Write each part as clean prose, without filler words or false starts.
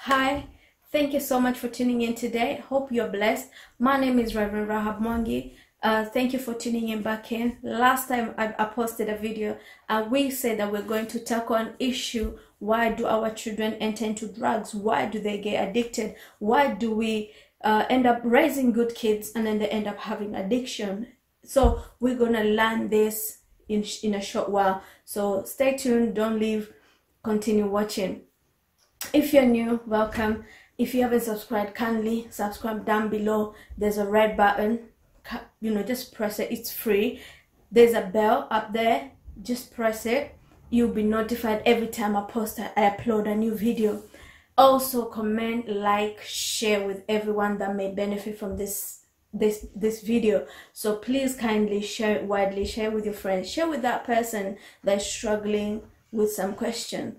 Hi, thank you so much for tuning in today. Hope you're blessed. My name is Reverend Rahab Mwangi. Thank you for tuning in back in. Last time I posted a video and we said that we're going to tackle an issue. Why do our children enter into drugs? Why do they get addicted? Why do we end up raising good kids and then they end up having addiction? So we're going to learn this in a short while. So stay tuned, don't leave, continue watching. If you're new, welcome. If you haven't subscribed, kindly subscribe down below. There's a red button, just press it. It's free. There's a bell up there, just press it. You'll be notified every time I upload a new video. Also comment, like, share with everyone that may benefit from this video. So please kindly share it widely, share with your friends, share with that person that's struggling with some question.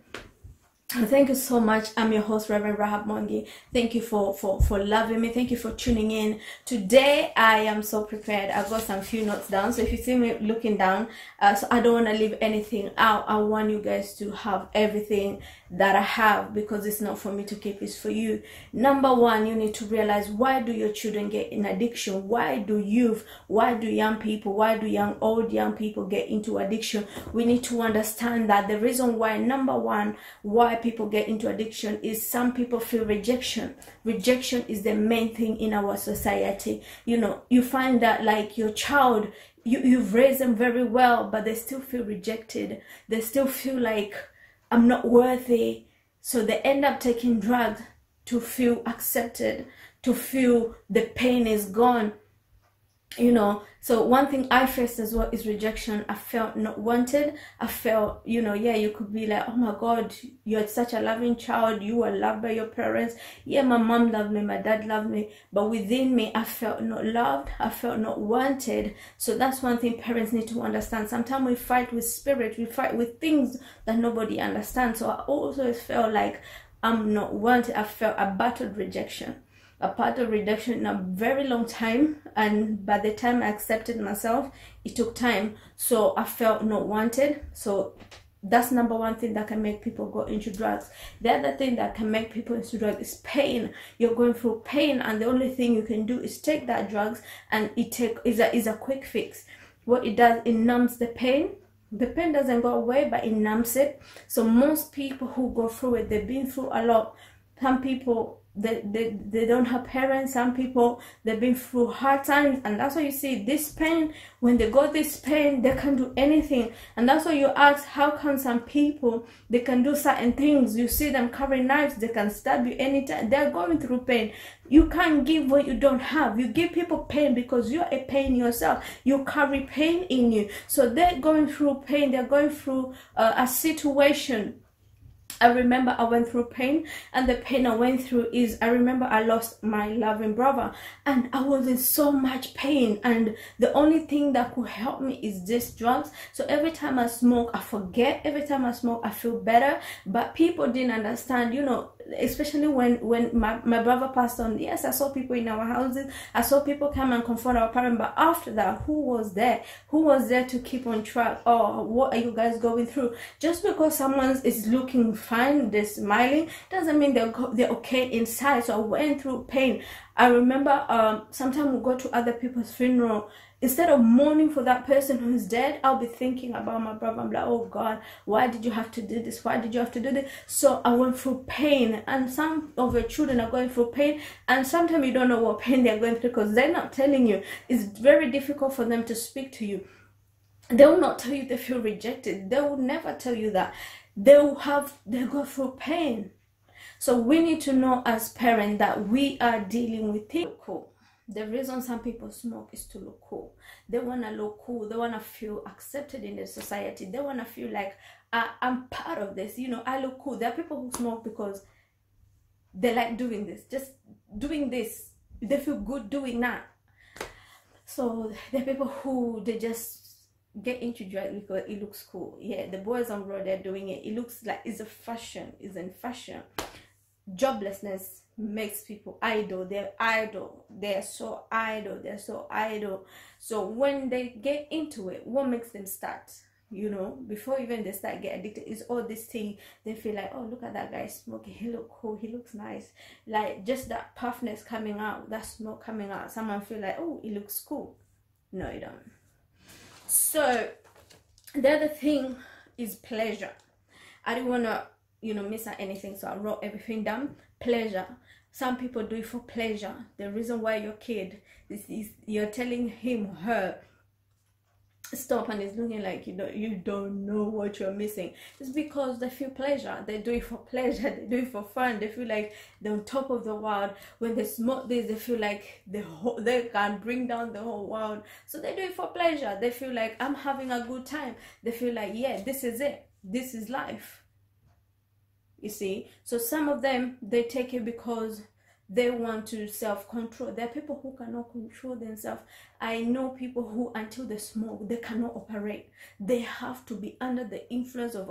Thank you so much. I'm your host, Reverend Rahab Mwangi. Thank you for loving me. Thank you for tuning in. Today, I am so prepared. I've got some few notes down. So if you see me looking down, so I don't want to leave anything out. I want you guys to have everything that I have because it's not for me to keep, it's for you. Number one, you need to realize, why do your children get in addiction? Why do young people, old young people get into addiction? We need to understand that the reason why, number one, why people get into addiction is some people feel rejection. Rejection is the main thing in our society. You find that like your child, you've raised them very well, but they still feel rejected. They still feel like, I'm not worthy. So they end up taking drugs to feel accepted, to feel the pain is gone. So one thing I faced as well is rejection. I felt not wanted. I felt, you could be like, oh my God, you're such a loving child. You were loved by your parents. Yeah, my mom loved me, my dad loved me. But within me, I felt not loved. I felt not wanted. So that's one thing parents need to understand. Sometimes we fight with spirit. We fight with things that nobody understands. So I also felt like I'm not wanted. I felt a battled rejection. A part of rejection in a very long time, and by the time I accepted myself, it took time. So I felt not wanted. So that's number one thing that can make people go into drugs. The other thing that can make people into drugs is pain. You're going through pain, and the only thing you can do is take that drugs, and it is a quick fix. What it does, it numbs the pain. The pain doesn't go away, but it numbs it. So most people who go through it, they've been through a lot. Some people, they don't have parents. Some people, they've been through hard times, and that's why you see this pain. When they got this pain, they can't do anything. And that's why you ask, how come some people, they can do certain things? You see them carrying knives, they can stab you anytime. They're going through pain. You can't give what you don't have. You give people pain because you're a pain yourself. You carry pain in you. So they're going through pain. They're going through a situation. I remember I went through pain, and the pain I went through is, I remember I lost my loving brother, and I was in so much pain, and the only thing that could help me is this drugs. So every time I smoke, I forget. Every time I smoke, I feel better. But people didn't understand, especially when my brother passed on. Yes, I saw people in our houses. I saw people come and confront our parents. But after that, who was there? Who was there to keep on track? Oh, what are you guys going through? Just because someone is looking fine, they're smiling, doesn't mean they're okay inside. So I went through pain. I remember sometimes we go to other people's funeral. Instead of mourning for that person who's dead, I'll be thinking about my brother. I'm like, oh God, why did you have to do this? Why did you have to do this? So I went through pain, and some of your children are going through pain, and sometimes you don't know what pain they're going through because they're not telling you. It's very difficult for them to speak to you. They will not tell you they feel rejected. They will never tell you that. They go through pain. So we need to know as parents that we are dealing with things. Cool. The reason some people smoke is to look cool. They want to look cool. They want to feel accepted in the society. They want to feel like, I'm part of this. I look cool. There are people who smoke because they like doing this. Just doing this. They feel good doing that. So there are people who, they just get into drugs because it looks cool. Yeah, the boys on road, they're doing it. It looks like it's a fashion. It's in fashion. Joblessness makes people idle. They're idle. They're so idle. They're so idle. So when they get into it, what makes them start? you know, before even they start get addicted, is all this thing. They feel like, oh, look at that guy smoking, he look cool, he looks nice, like just that puffness coming out, that smoke coming out, someone feel like, oh, he looks cool. No, you don't. So the other thing is pleasure. I didn't want to, you know, miss out anything, so I wrote everything down. Pleasure. Some people do it for pleasure. The reason why your kid, you're telling him or her stop, and it's looking like you don't know what you're missing. It's because they feel pleasure. They do it for pleasure. They do it for fun. They feel like they're on top of the world. When they smoke this, they feel like they can bring down the whole world. So they do it for pleasure. They feel like, I'm having a good time. They feel like, yeah, this is it. This is life. You see? So some of them, they take it because they want to self-control. There are people who cannot control themselves. I know people who, until they smoke, they cannot operate. They have to be under the influence of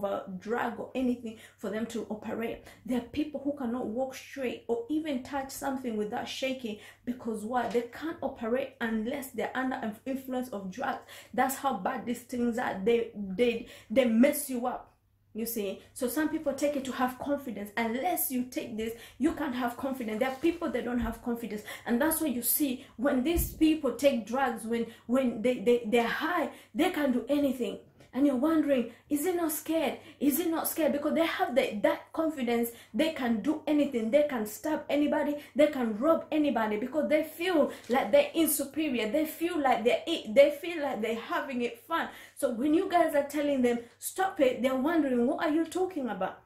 a drug or anything for them to operate. There are people who cannot walk straight or even touch something without shaking, because why? They can't operate unless they're under an influence of drugs. That's how bad these things are. They mess you up. You see, so some people take it to have confidence. Unless you take this, you can't have confidence. There are people that don't have confidence, and that's why you see when these people take drugs, when they're high, they can do anything. And you're wondering, is it not scared? Is it not scared? Because they have that confidence. They can do anything. They can stab anybody. They can rob anybody, because they feel like they're insuperior. They feel like they feel like they're having it fun. So when you guys are telling them stop it, they're wondering, what are you talking about?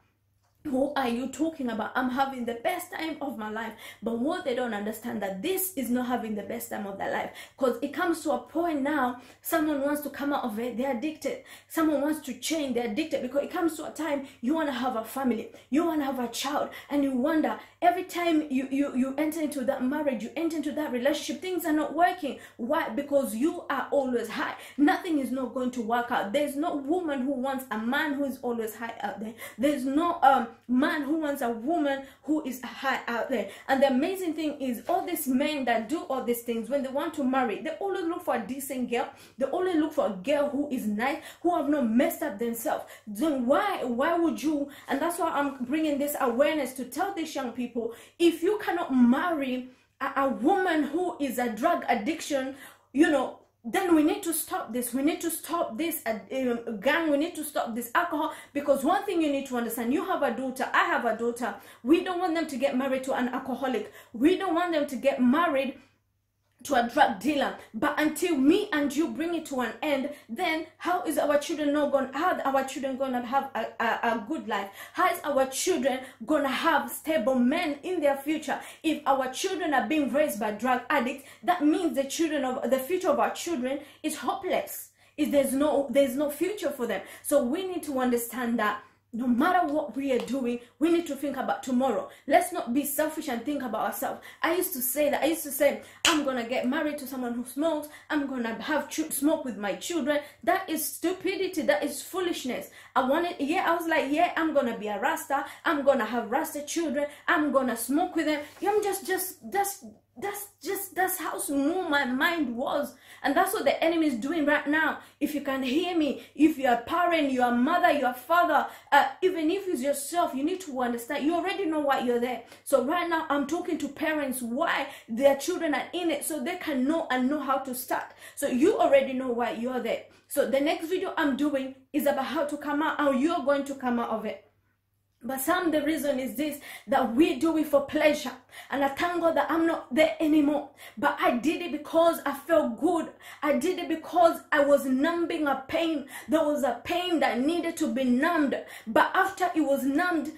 Who are you talking about? I'm having the best time of my life. But what they don't understand, that this is not having the best time of their life, because it comes to a point now, someone wants to come out of it, they're addicted. Someone wants to change, they're addicted, because it comes to a time you want to have a family, you want to have a child, and you wonder, every time you enter into that marriage, you enter into that relationship, things are not working. Why? Because you are always high. Nothing is not going to work out. There's no woman who wants a man who is always high out there. There's no man who wants a woman who is high out there. And the amazing thing is, all these men that do all these things, when they want to marry, they always look for a decent girl. They always look for a girl who is nice, who have not messed up themselves. Then why would you? And that's why I'm bringing this awareness to tell these young people, if you cannot marry a woman who is a drug addiction, you know, then we need to stop this. We need to stop this gang. We need to stop this alcohol. Because one thing you need to understand, you have a daughter, I have a daughter. We don't want them to get married to an alcoholic. We don't want them to get married to a drug dealer. But until me and you bring it to an end, then how is our children not going? How are our children going to have a good life? How is our children going to have stable men in their future? If our children are being raised by drug addicts, that means the future of our children is hopeless. There's no future for them. So we need to understand that no matter what we are doing, we need to think about tomorrow. Let's not be selfish and think about ourselves. I used to say, I'm going to get married to someone who smokes. I'm going to have smoke with my children. That is stupidity. That is foolishness. I was like, yeah, I'm going to be a Rasta. I'm going to have Rasta children. I'm going to smoke with them. That's how small my mind was. And that's what the enemy is doing right now. If you can hear me, if you're a parent, you're a mother, you're a father, even if it's yourself, you need to understand, you already know why you're there. So right now, I'm talking to parents why their children are in it, so they can know and know how to start. So you already know why you're there. So the next video I'm doing is about how to come out, how you're going to come out of it. But the reason is this, that we do it for pleasure. And I thank God that I'm not there anymore. But I did it because I felt good. I did it because I was numbing a pain. There was a pain that needed to be numbed. But after it was numbed,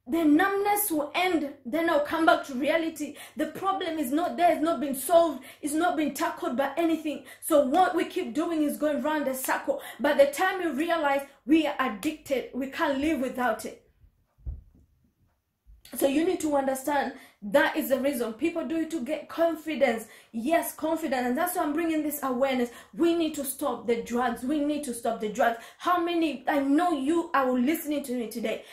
the numbness will end. Then I'll come back to reality. The problem is not there. It's not been solved. It's not been tackled by anything. So what we keep doing is going round the circle. By the time you realize we are addicted, we can't live without it. So you need to understand that is the reason people do it, to get confidence. Yes, confidence. And that's why I'm bringing this awareness. We need to stop the drugs. We need to stop the drugs. How many, I know you are listening to me today.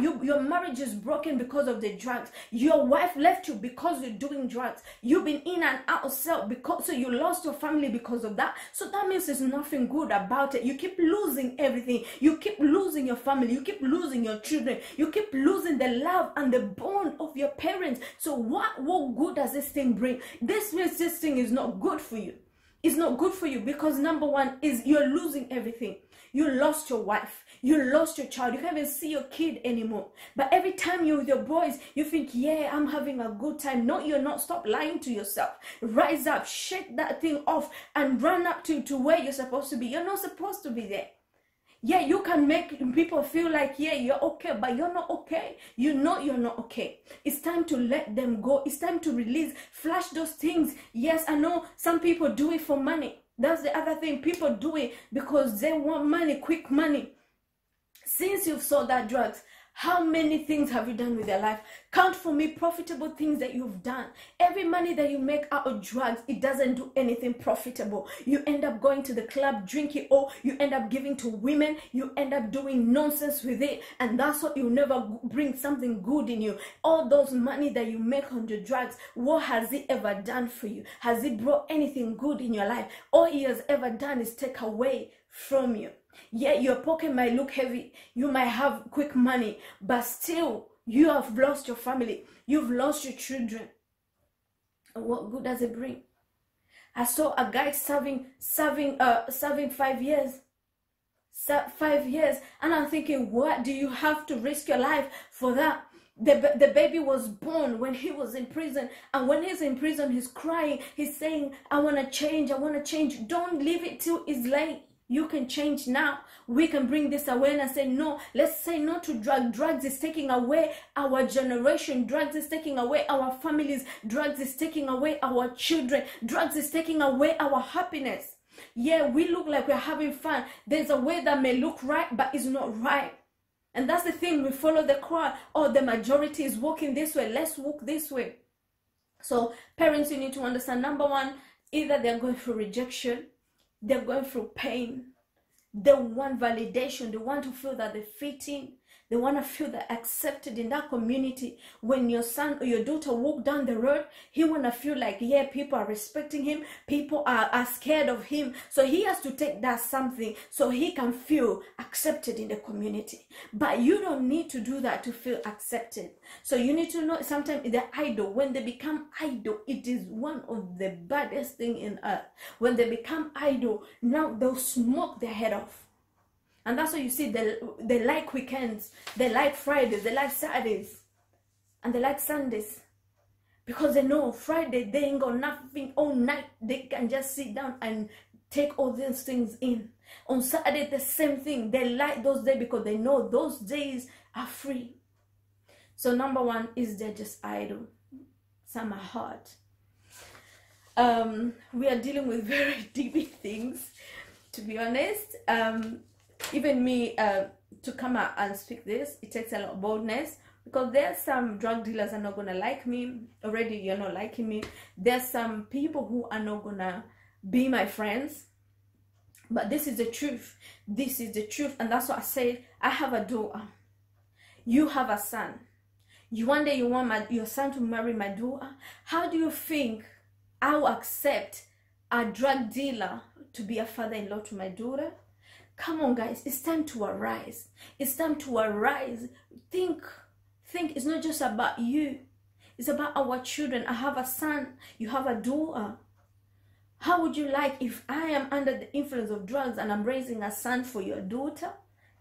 Your marriage is broken because of the drugs. Your wife left you because you're doing drugs. You've been in and out of cell because, so you lost your family because of that. So that means there's nothing good about it. You keep losing everything. You keep losing your family. You keep losing your children. You keep losing the love and the bond of your parents. So what good does this thing bring? This means this thing is not good for you. It's not good for you because number one is you're losing everything. You lost your wife. You lost your child. You can't even see your kid anymore. But every time you're with your boys, you think, yeah, I'm having a good time. No, you're not. Stop lying to yourself. Rise up, shake that thing off and run up to where you're supposed to be. You're not supposed to be there. Yeah, you can make people feel like, yeah, you're okay, but you're not okay. You know you're not okay. It's time to let them go. It's time to release, flash those things. Yes, I know some people do it for money. That's the other thing. People do it because they want money, quick money. Since you've sold that drugs, how many things have you done with your life? Count for me profitable things that you've done. Every money that you make out of drugs, it doesn't do anything profitable. You end up going to the club, drinking, or you end up giving to women. You end up doing nonsense with it. And that's what you never bring something good in you. All those money that you make on the drugs, what has it ever done for you? Has it brought anything good in your life? All it has ever done is take away from you. Yeah, your pocket might look heavy. You might have quick money, but still you have lost your family. You've lost your children. And what good does it bring? I saw a guy serving 5 years. 5 years. And I'm thinking, what do you have to risk your life for that? The baby was born when he was in prison, and when he's in prison, he's crying. He's saying, I want to change. I want to change. Don't leave it till it's late. You can change now. We can bring this awareness. Say no. Let's say no to drugs. Drugs is taking away our generation. Drugs is taking away our families. Drugs is taking away our children. Drugs is taking away our happiness. Yeah, we look like we're having fun. There's a way that may look right, but it's not right. And that's the thing. We follow the crowd. Oh, the majority is walking this way. Let's walk this way. So parents, you need to understand, number one, either they're going through rejection, they're going through pain. They want validation. They want to feel that they fit in. They want to feel that accepted in that community. When your son or your daughter walk down the road, he want to feel like, yeah, people are respecting him. People are scared of him. So he has to take that something so he can feel accepted in the community. But you don't need to do that to feel accepted. So you need to know, sometimes the idol, when they become idol, it is one of the baddest thing in earth. When they become idol, now they'll smoke their head off. And that's why you see they like weekends, they like Fridays, they like Saturdays, and they like Sundays. Because they know Friday, they ain't got nothing all night. They can just sit down and take all these things in. On Saturday, the same thing. They like those days because they know those days are free. So number one is they're just idle. Some are hard. We are dealing with very deep things, to be honest. Even me, to come out and speak this, it takes a lot of boldness, because there's some drug dealers are not gonna like me. Already you're not liking me. There's some people who are not gonna be my friends, but this is the truth. This is the truth. And that's what I say. I have a daughter, you have a son. One day you want your son to marry my daughter. How do you think I will accept a drug dealer to be a father-in-law to my daughter? Come on, guys, it's time to arise. It's time to arise. Think. It's not just about you. It's about our children. I have a son. You have a daughter. How would you like if I am under the influence of drugs and I'm raising a son for your daughter?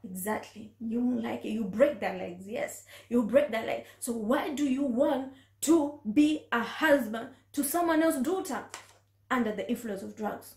Exactly. You won't like it. You break their legs. Yes, you break their legs. So why do you want to be a husband to someone else's daughter under the influence of drugs?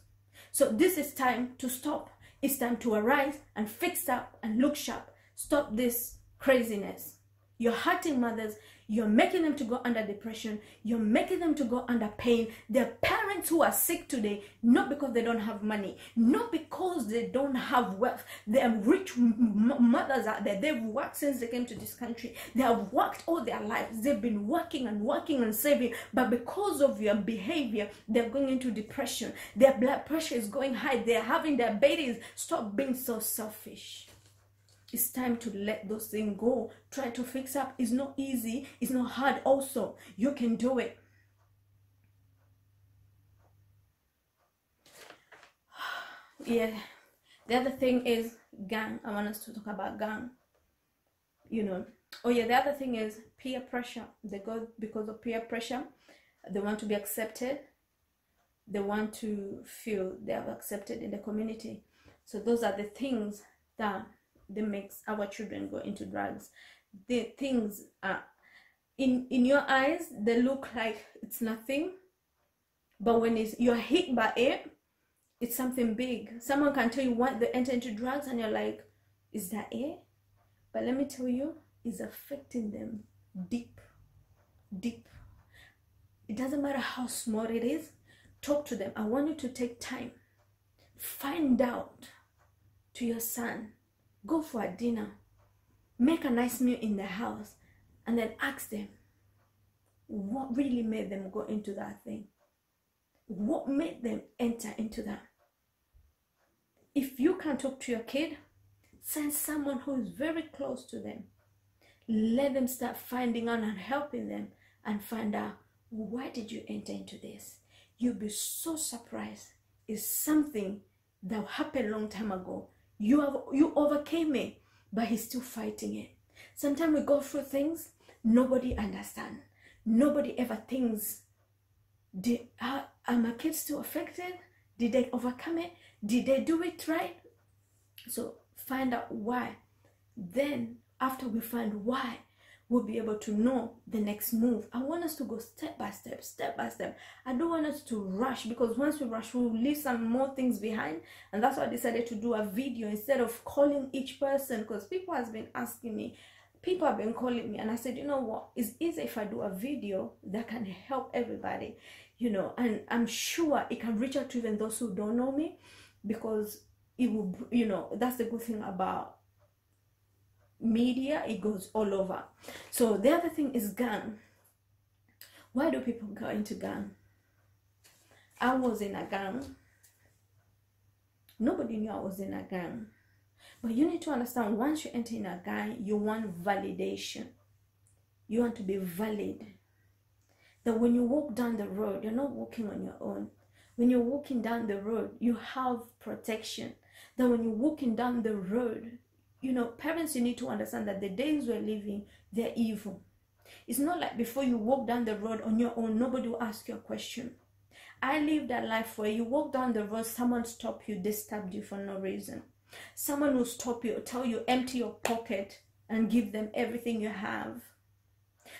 So this is time to stop. It's time to arise and fix up and look sharp. Stop this craziness. You're hurting mothers. You're making them to go under depression. You're making them to go under pain. There are parents who are sick today, not because they don't have money, not because they don't have wealth. There are rich mothers out there. They've worked since they came to this country. They have worked all their lives. They've been working and saving. But because of your behavior, they're going into depression. Their blood pressure is going high. They're having diabetes. Stop being so selfish. It's time to let those things go. Try to fix up. It's not easy. It's not hard also. You can do it. Yeah. The other thing is gang. I want us to talk about gang. You know. Oh yeah, the other thing is peer pressure. They go because of peer pressure. They want to be accepted. They want to feel they are accepted in the community. So those are the things that makes our children go into drugs. The things are in your eyes, they look like it's nothing, but when you're hit by it, it's something big. Someone can tell you what they enter into drugs and you're like, is that it? But let me tell you, it's affecting them deep. It doesn't matter how small it is. Talk to them. I want you to take time, find out to your son. Go for a dinner, make a nice meal in the house, and then ask them what really made them go into that thing. What made them enter into that? If you can talk to your kid, send someone who is very close to them. Let them start finding out and helping them and find out, why did you enter into this? You'll be so surprised. It's something that happened a long time ago. You overcame it, but he's still fighting it. Sometimes we go through things nobody understands. Nobody ever thinks, are my kids still affected? Did they overcome it? Did they do it right? So find out why. Then after we find why, we'll be able to know the next move. I want us to go step by step. I don't want us to rush, because once we rush, we'll leave some more things behind. And that's why I decided to do a video instead of calling each person, because people have been asking me, people have been calling me, and I said, you know what, it's easy if I do a video that can help everybody, you know, and I'm sure it can reach out to even those who don't know me, because it will, you know, that's the good thing about media, it goes all over. So the other thing is gang. Why do people go into gang? I was in a gang. Nobody knew I was in a gang. But you need to understand, once you enter in a gang, you want validation. You want to be valid. That when you walk down the road, you're not walking on your own. When you're walking down the road, you have protection. That when you're walking down the road, you know, parents, you need to understand that the days we're living, they're evil. It's not like before you walk down the road on your own, nobody will ask you a question. I lived a life where you walk down the road, someone stop you, they stabbed you for no reason. Someone will stop you, tell you, empty your pocket and give them everything you have.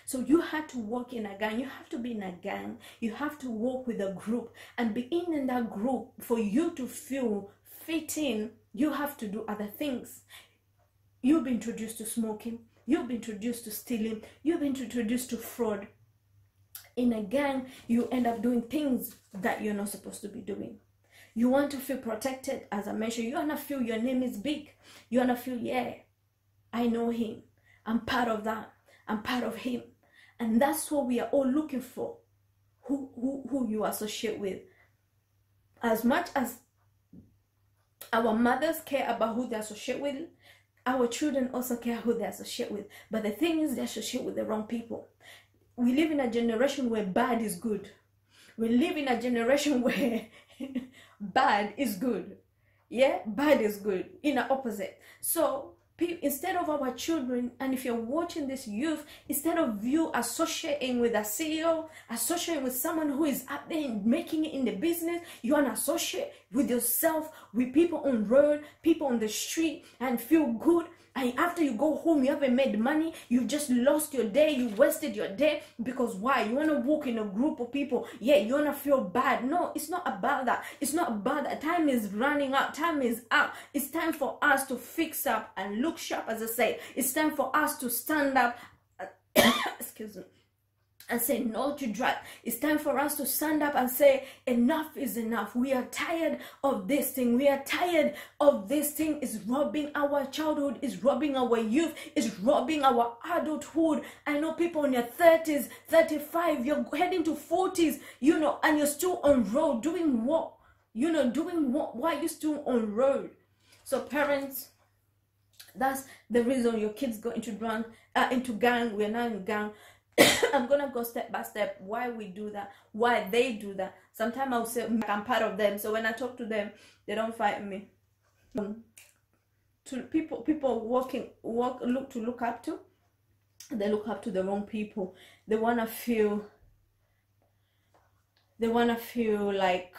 So you had to walk in a gang. You have to be in a gang. You have to walk with a group, and being in that group, for you to feel fit in, you have to do other things. You've been introduced to smoking. You've been introduced to stealing. You've been introduced to fraud. In a gang, you end up doing things that you're not supposed to be doing. You want to feel protected, as I mentioned. You want to feel your name is big. You want to feel, yeah, I know him. I'm part of that. I'm part of him. And that's what we are all looking for. Who you associate with. As much as our mothers care about who they associate with, our children also care who they associate with. But the thing is, they associate with the wrong people. We live in a generation where bad is good. We live in a generation where bad is good. Yeah, bad is good. In the opposite. So instead of our children, and if you're watching this youth, instead of you associating with a CEO, associating with someone who is up there and making it in the business, you want to associate with yourself, with people on road, people on the street, and feel good. And after you go home, you haven't made money, you've just lost your day, you wasted your day. Because why? You want to walk in a group of people. Yeah, you want to feel bad. No, it's not about that. It's not about that. Time is running out. Time is out. It's time for us to fix up and look sharp, as I say. It's time for us to stand up excuse me, and say no to drugs. It's time for us to stand up and say enough is enough. We are tired of this thing. We are tired of this thing. Is robbing our childhood, is robbing our youth, is robbing our adulthood. I know people in your 30s, 35, you're heading to 40s, you know, and you're still on road doing what? You know, doing what? Why are you still on road? So parents, that's the reason your kids go into gang. We're not in gang. I'm gonna go step by step why we do that, why they do that. Sometimes I'll say I'm part of them, so when I talk to them, they don't fight me. To people look up to, they look up to the wrong people. They wanna feel like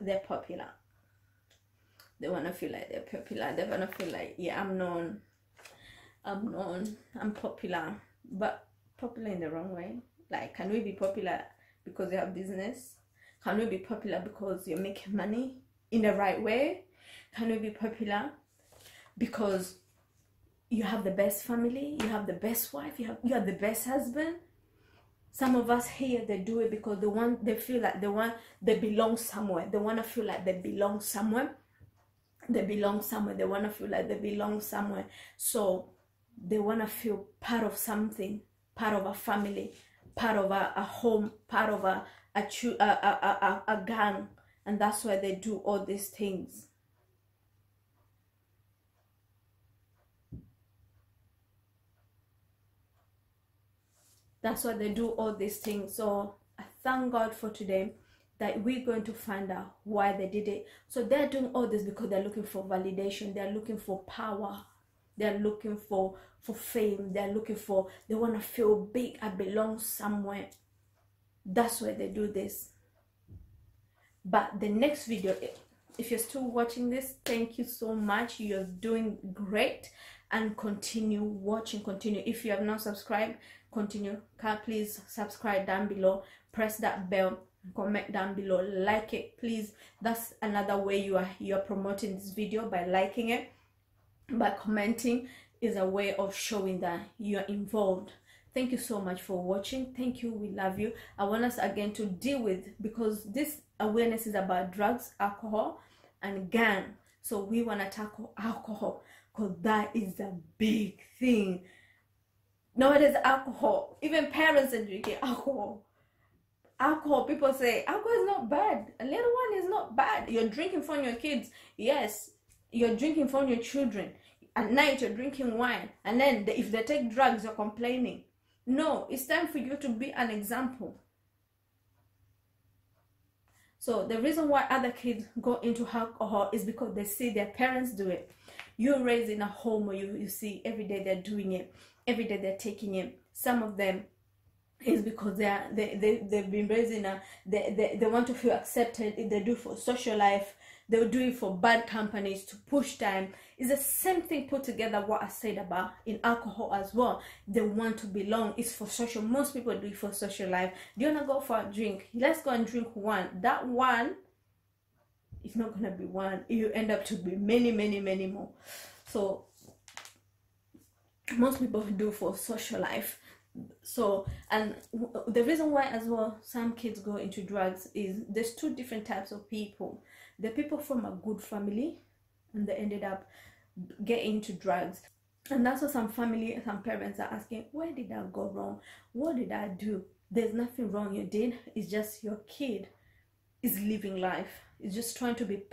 they're popular. They wanna feel like they're popular. They wanna feel like, yeah, I'm known, I'm popular, but popular in the wrong way. Like, can we be popular because you have business? Can we be popular because you're making money in the right way? Can we be popular because you have the best family, you have the best wife, you have the best husband? Some of us here, they do it because they feel like they belong somewhere. They want to feel like they belong somewhere. They belong somewhere. They want to feel like they belong somewhere. So they want to feel part of something, part of a family, part of a home, part of a gang. And that's why they do all these things. That's why they do all these things. So I thank God for today that we're going to find out why they did it. So they're doing all this because they're looking for validation. They're looking for power. They're looking for fame. They want to feel big. I belong somewhere. That's why they do this. But the next video, if you're still watching this, thank you so much. You're doing great, and continue watching. Continue. If you have not subscribed, continue. Please subscribe down below. Press that bell. Comment down below. Like it, please. That's another way you are promoting this video, by liking it. By commenting is a way of showing that you're involved. Thank you so much for watching. Thank you. We love you. I want us again to deal with, because this awareness is about drugs, alcohol, and gang. So we want to tackle alcohol, because that is a big thing. Nowadays, alcohol, even parents are drinking alcohol. Alcohol, people say alcohol is not bad. A little one is not bad. You're drinking from your kids. Yes, you're drinking from your children. At night, you're drinking wine. And then if they take drugs, you're complaining. No, it's time for you to be an example. So the reason why other kids go into alcohol is because they see their parents do it. You're raised in a home where you see every day they're doing it. Every day they're taking it. Some of them is because they've been raised in they want to feel accepted. If they do for social life, they'll do it for bad companies to push time. It's the same thing put together what I said about in alcohol as well. They want to belong. It's for social. Most people do it for social life. Do you want to go for a drink? Let's go and drink one. That one is not going to be one. You end up to be many, many, many more. So most people do for social life. So, and the reason why as well some kids go into drugs is there's two different types of people. The people from a good family, and they ended up getting into drugs. And that's what some parents are asking, where did I go wrong? What did I do? There's nothing wrong you did. It's just your kid is living life. It's just trying to be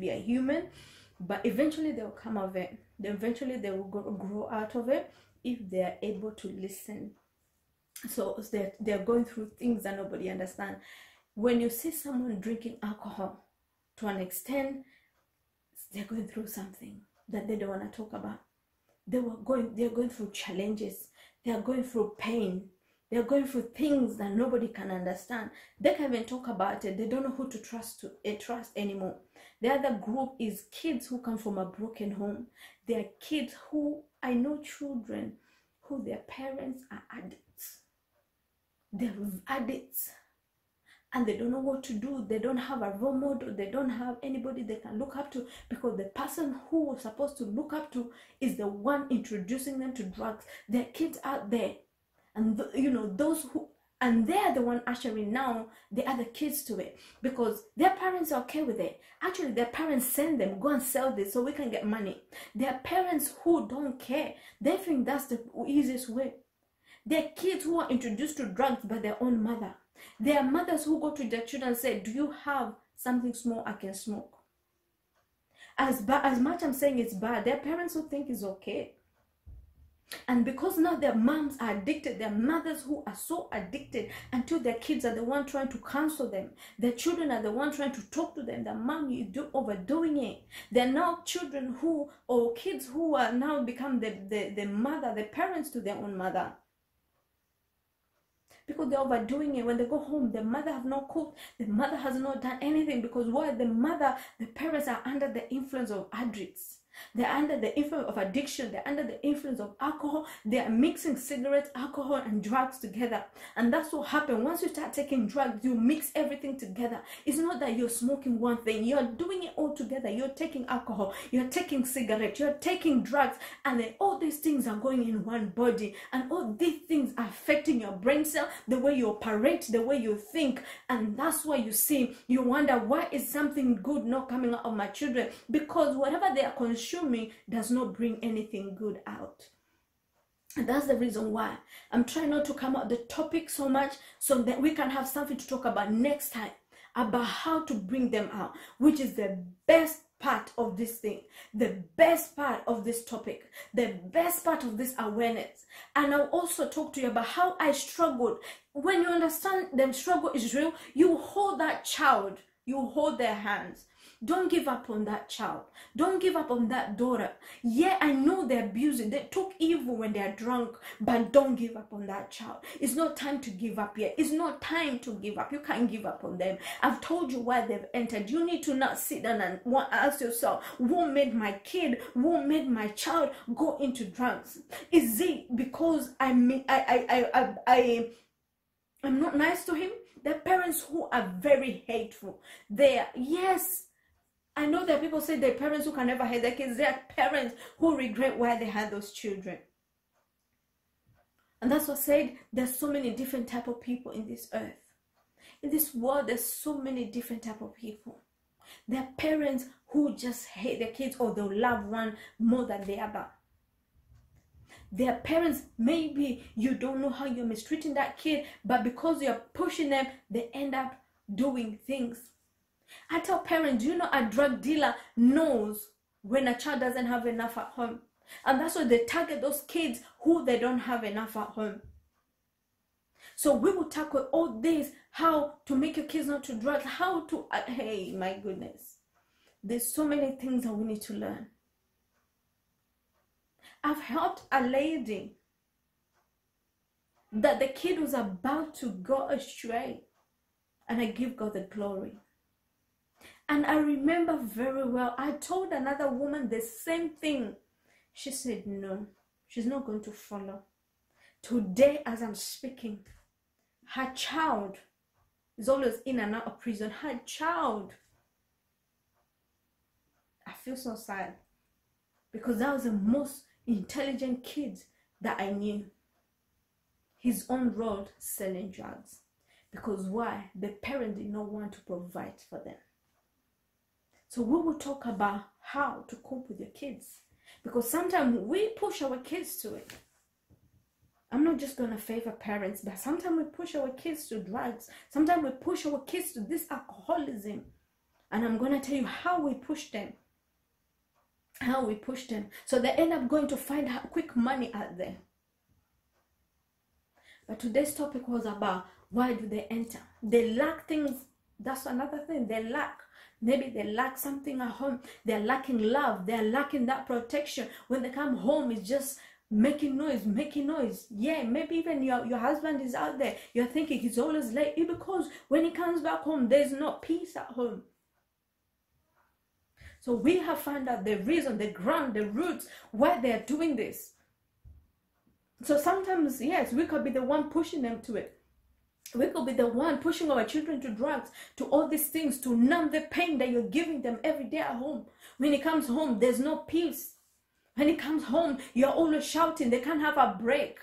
a human, but eventually they'll come of it. Eventually they will grow out of it if they are able to listen. So they're going through things that nobody understands. When you see someone drinking alcohol, to an extent, they're going through something that they don't want to talk about. They're going through challenges. They are going through pain. They're going through things that nobody can understand. They can't even talk about it. They don't know who to trust anymore. The other group is kids who come from a broken home. They are kids who, I know children who their parents are addicts. They're addicts. and they don't know what to do. They don't have a role model. They don't have anybody they can look up to, because the person who was supposed to look up to is the one introducing them to drugs. Their kids out there, and those who, and they're the one ushering now the other kids to it, because their parents are okay with it. Actually, their parents send them, go and sell this so we can get money. Their parents who don't care, they think that's the easiest way. Their kids who are introduced to drugs by their own mother. Their mothers who go to their children and say, do you have something small I can smoke? As much I'm saying it's bad, their parents who think it's okay. And because now their moms are addicted, their mothers who are so addicted, until their kids are the one trying to counsel them. Their children are the one trying to talk to them. The mom, you overdoing it. They're now children who, or kids who are now become the mother, the parents to their own mother. Because they're overdoing it. When they go home, the mother have not cooked, the mother has not done anything. Because why? The parents are under the influence of addicts. They're under the influence of addiction. They're under the influence of alcohol. They are mixing cigarettes, alcohol, and drugs together. And that's what happens. Once you start taking drugs, you mix everything together. It's not that you're smoking one thing. You're doing it all together. You're taking alcohol. You're taking cigarettes. You're taking drugs. And then all these things are going in one body. And all these things are affecting your brain cell, the way you operate, the way you think. And that's why you see, you wonder, why is something good not coming out of my children? Because whatever they are consuming does not bring anything good out. And that's the reason why I'm trying not to come out the topic so much, so that we can have something to talk about next time, about how to bring them out, which is the best part of this thing, the best part of this topic, the best part of this awareness. And I'll also talk to you about how I struggled. When you understand the struggle is real, you hold that child, you hold their hands. Don't give up on that child. Don't give up on that daughter. Yeah, I know they're abusing. They took evil when they're drunk, but don't give up on that child. It's not time to give up yet. It's not time to give up. You can't give up on them. I've told you why they've entered. You need to not sit down and ask yourself, what made my kid, what made my child go into drugs? Is it because I'm not nice to him? The parents who are very hateful. They are, yes, I know that people say they're parents who can never hate their kids. They are parents who regret why they had those children. And that's what I said, there's so many different type of people in this earth. In this world, there's so many different type of people. There are parents who just hate their kids, or they'll love one more than the other. Their parents, maybe you don't know how you're mistreating that kid, but because you're pushing them, they end up doing things. I tell parents, you know, a drug dealer knows when a child doesn't have enough at home. And that's why they target those kids who they don't have enough at home. So we will tackle all this, how to make your kids not to drugs, how to, hey, my goodness. There's so many things that we need to learn. I've helped a lady that the kid was about to go astray, and I give God the glory. And I remember very well, I told another woman the same thing. She said, no, she's not going to follow. Today, as I'm speaking, her child is always in and out of prison. Her child. I feel so sad, because that was the most intelligent kid that I knew. His own road selling drugs. Because why? The parent did not want to provide for them. So we will talk about how to cope with your kids. Because sometimes we push our kids to it. I'm not just going to favor parents, but sometimes we push our kids to drugs. Sometimes we push our kids to this alcoholism. And I'm going to tell you how we push them. How we push them. So they end up going to find quick money out there. But today's topic was about, why do they enter? They lack things. That's another thing. They lack. Maybe they lack something at home. They're lacking love. They're lacking that protection. When they come home, it's just making noise, making noise. Yeah, maybe even your husband is out there. You're thinking he's always late. It's because when he comes back home, there's no peace at home. So we have found out the reason, the ground, the roots, why they're doing this. So sometimes, yes, we could be the one pushing them to it. We could be the one pushing our children to drugs, to all these things, to numb the pain that you're giving them every day at home. When it comes home, there's no peace. When it comes home, you're always shouting. They can't have a break.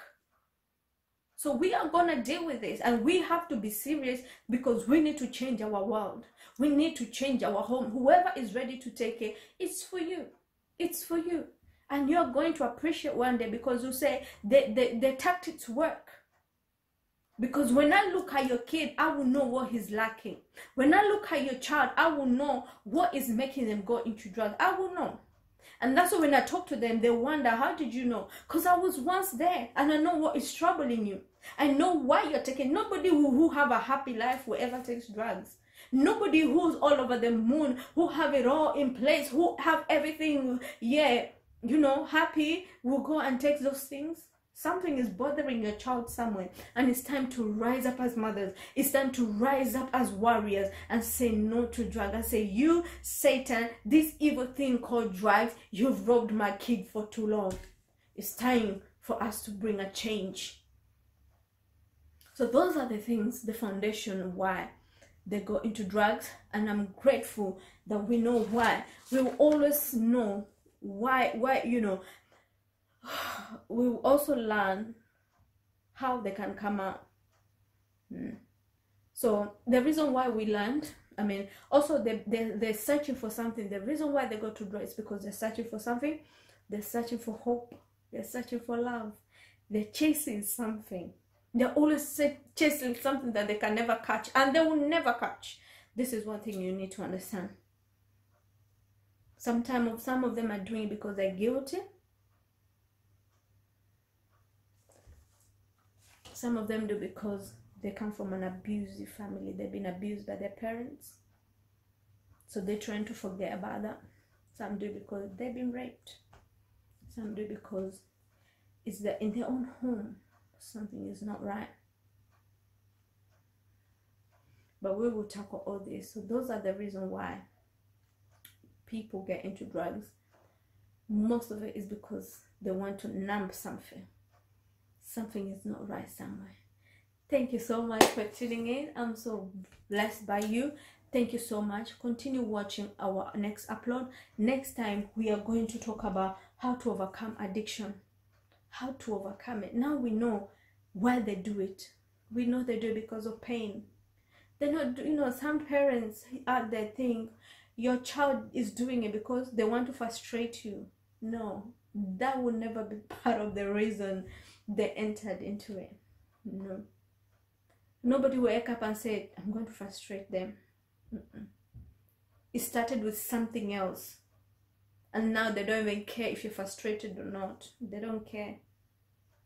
So we are going to deal with this, and we have to be serious, because we need to change our world. We need to change our home. Whoever is ready to take it, it's for you. It's for you. And you're going to appreciate one day, because you say the tactics work. Because when I look at your kid, I will know what he's lacking. When I look at your child, I will know what is making them go into drugs. I will know. And that's why when I talk to them, they wonder, how did you know? Because I was once there, and I know what is troubling you. I know why you're taking. Nobody who have a happy life will ever take drugs. Nobody who's all over the moon, who have it all in place, who have everything, happy, will go and take those things. Something is bothering your child somewhere, and it's time to rise up as mothers. It's time to rise up as warriors and say no to drugs. And say, you, Satan, this evil thing called drugs, you've robbed my kid for too long. It's time for us to bring a change. So those are the things, the foundation why they go into drugs, and I'm grateful that we know why. We will always know why, we will also learn how they can come out. So the reason why we learned, also they're searching for something. The reason why they go to drugs is because they're searching for something. They're searching for hope. They're searching for love. They're chasing something. They're always chasing something that they can never catch, and they will never catch. This is one thing you need to understand. Some of them are doing it because they're guilty. Some of them do because they come from an abusive family. They've been abused by their parents. So they're trying to forget about that. Some do because they've been raped. Some do because it's in their own home. Something is not right. But we will tackle all this. So those are the reasons why people get into drugs. Most of it is because they want to numb something. Something is not right somewhere. Thank you so much for tuning in. I'm so blessed by you. Thank you so much. Continue watching our next upload. Next time we are going to talk about how to overcome addiction. How to overcome it. Now we know why they do it. We know they do it because of pain. They're not, some parents out there think your child is doing it because they want to frustrate you. No, that will never be part of the reason they entered into it. No. Nobody will wake up and say, I'm going to frustrate them. It started with something else. And now they don't even care if you're frustrated or not. They don't care.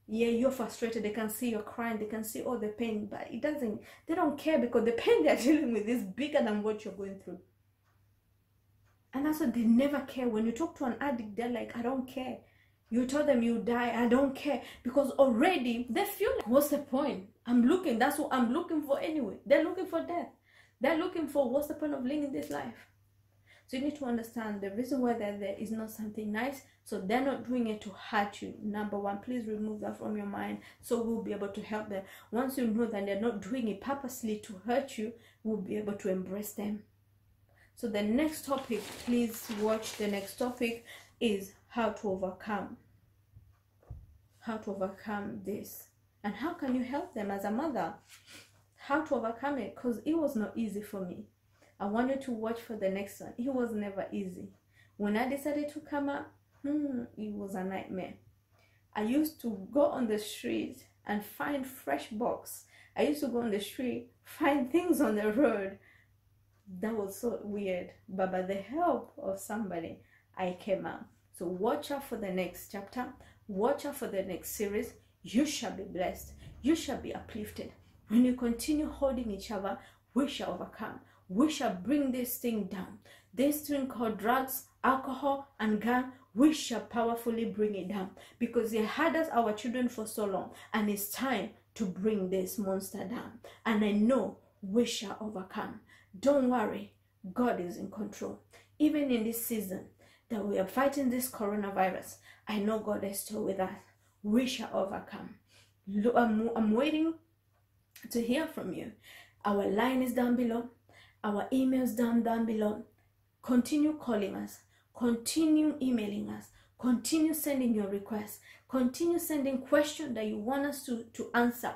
Yeah, you're frustrated. They can see you're crying. They can see all the pain. But they don't care, because the pain they're dealing with is bigger than what you're going through. And that's what they never care. When you talk to an addict, they're like, I don't care. You tell them you die, I don't care. Because already they feel like, what's the point? That's what I'm looking for anyway. They're looking for death. They're looking for, what's the point of living this life? So you need to understand the reason why they're there is not something nice. So they're not doing it to hurt you. Number one, please remove that from your mind, so we'll be able to help them. Once you know that they're not doing it purposely to hurt you, we'll be able to embrace them. So the next topic, please watch the next topic, is how to overcome. How to overcome this. And how can you help them as a mother? How to overcome it, because it was not easy for me. I want you to watch for the next one. It was never easy. When I decided to come up, it was a nightmare. I used to go on the street and find fresh box. I used to go on the street, find things on the road. That was so weird. But by the help of somebody, I came out. So watch out for the next chapter. Watch out for the next series. You shall be blessed. You shall be uplifted. When you continue holding each other, we shall overcome. We shall bring this thing down. This thing called drugs, alcohol, and gun, we shall powerfully bring it down. Because they had us, our children, for so long. And it's time to bring this monster down. And I know we shall overcome. Don't worry. God is in control. Even in this season that we are fighting this coronavirus, I know God is still with us. We shall overcome. I'm waiting to hear from you. Our line is down below. Our emails down below. Continue calling us. Continue emailing us. Continue sending your requests. Continue sending questions that you want us to answer.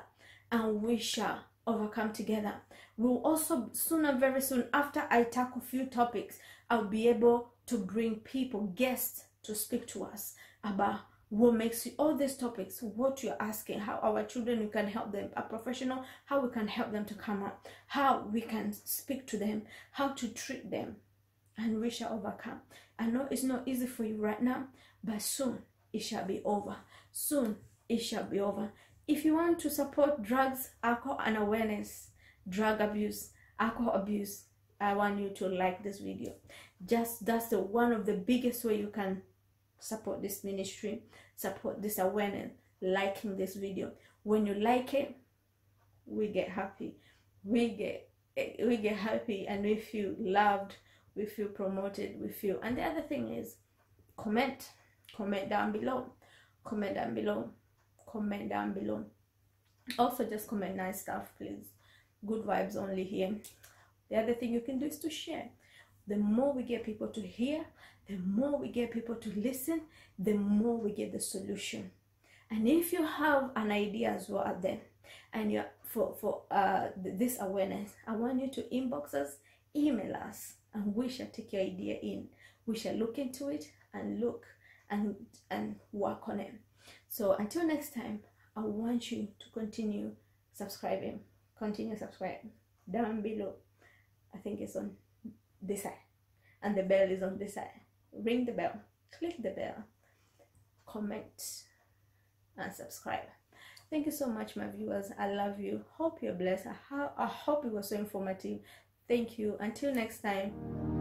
And we shall overcome together. We'll also very soon, after I tackle a few topics, I'll be able to bring people, guests, to speak to us about what makes you, all these topics, what you're asking, how our children, we can help them, a professional, how we can help them to come up, how we can speak to them, how to treat them, and we shall overcome. I know it's not easy for you right now, but soon it shall be over. Soon it shall be over. If you want to support drugs, alcohol, and awareness, drug abuse, alcohol abuse, I want you to like this video. That's the one of the biggest way you can support this ministry, support this awareness, liking this video. When you like it, we get happy. We get happy, and we feel loved, we feel promoted, we feel. And the other thing is, comment down below, comment down below. Also, just comment nice stuff, please. Good vibes only here. The other thing you can do is to share. The more we get people to hear, the more we get people to listen, the more we get the solution. And if you have an idea as well out there, and you're for this awareness, I want you to inbox us, email us, and we shall take your idea in. We shall look into it and work on it. So until next time, I want you to continue subscribing. Continue subscribing down below. I think it's on this side, and the bell is on this side. Ring the bell, click the bell, comment, and subscribe. Thank you so much, my viewers. I love you. Hope you're blessed. I hope it was so informative. Thank you. Until next time.